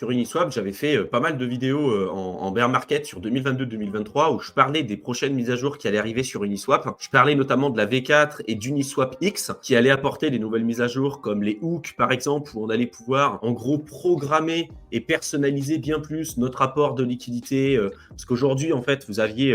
Sur Uniswap, j'avais fait, pas mal de vidéos, en bear market sur 2022-2023 où je parlais des prochaines mises à jour qui allaient arriver sur Uniswap. Je parlais notamment de la V4 et d'Uniswap X qui allaient apporter des nouvelles mises à jour comme les hooks par exemple, où on allait pouvoir en gros programmer et personnaliser bien plus notre apport de liquidité, parce qu'aujourd'hui en fait vous aviez,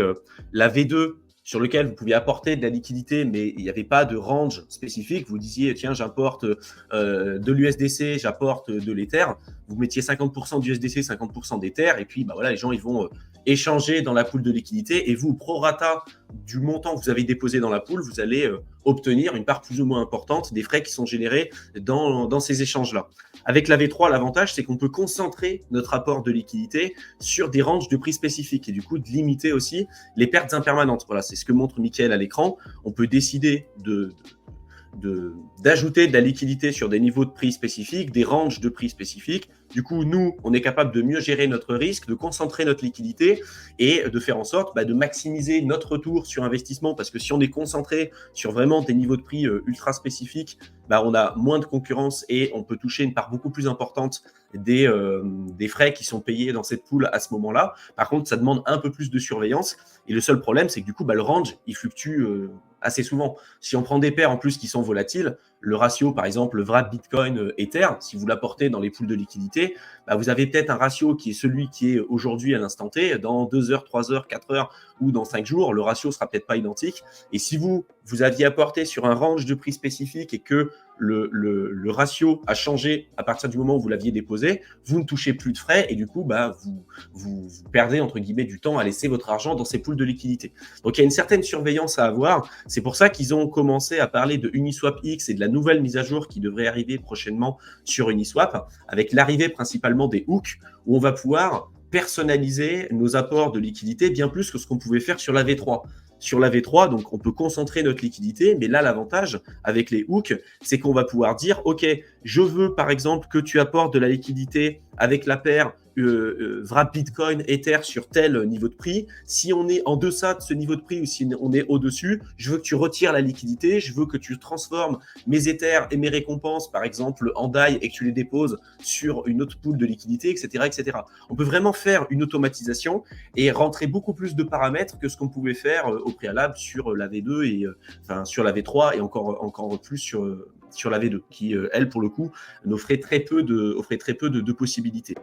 la V2 sur lequel vous pouviez apporter de la liquidité, mais il n'y avait pas de range spécifique. Vous disiez, tiens, j'importe de l'USDC, j'apporte de l'Ether. Vous mettiez 50% d'USDC, 50% d'Ether, et puis bah voilà, les gens ils vont échanger dans la pool de liquidité, et vous, au prorata du montant que vous avez déposé dans la pool, vous allez obtenir une part plus ou moins importante des frais qui sont générés dans ces échanges-là. Avec la V3, l'avantage, c'est qu'on peut concentrer notre apport de liquidité sur des ranges de prix spécifiques et du coup de limiter aussi les pertes impermanentes. Voilà, c'est ce que montre Mickaël à l'écran. On peut décider d'ajouter de la liquidité sur des niveaux de prix spécifiques, des ranges de prix spécifiques. Du coup, nous, on est capable de mieux gérer notre risque, de concentrer notre liquidité et de faire en sorte de maximiser notre retour sur investissement, parce que si on est concentré sur vraiment des niveaux de prix ultra spécifiques, on a moins de concurrence et on peut toucher une part beaucoup plus importante des frais qui sont payés dans cette pool à ce moment-là. Par contre, ça demande un peu plus de surveillance. Et le seul problème, c'est que du coup, le range, il fluctue assez souvent. Si on prend des paires en plus qui sont volatiles, le ratio, par exemple, le VRAP Bitcoin Ether, si vous l'apportez dans les pools de liquidité, vous avez peut-être un ratio qui est celui qui est aujourd'hui à l'instant T. Dans 2 heures, 3 heures, 4 heures ou dans 5 jours, le ratio sera peut-être pas identique. Et si vous aviez apporté sur un range de prix spécifique et que le ratio a changé à partir du moment où vous l'aviez déposé, vous ne touchez plus de frais et du coup, vous perdez entre guillemets du temps à laisser votre argent dans ces pools de liquidité. Donc, il y a une certaine surveillance à avoir. C'est pour ça qu'ils ont commencé à parler de Uniswap X et de la nouvelle mise à jour qui devrait arriver prochainement sur Uniswap, avec l'arrivée principalement des hooks, où on va pouvoir personnaliser nos apports de liquidité bien plus que ce qu'on pouvait faire sur la V3. Sur la V3, donc on peut concentrer notre liquidité, mais là l'avantage avec les hooks, c'est qu'on va pouvoir dire, ok, je veux par exemple que tu apportes de la liquidité avec la paire VRAP Bitcoin Ether sur tel niveau de prix. Si on est en deçà de ce niveau de prix ou si on est au-dessus, je veux que tu retires la liquidité, je veux que tu transformes mes Ethers et mes récompenses, par exemple, en DAI et que tu les déposes sur une autre pool de liquidité, etc., etc. On peut vraiment faire une automatisation et rentrer beaucoup plus de paramètres que ce qu'on pouvait faire au préalable sur la V2 et sur la V3 et encore plus sur la V2, qui, elle, pour le coup, offrait très peu de possibilités.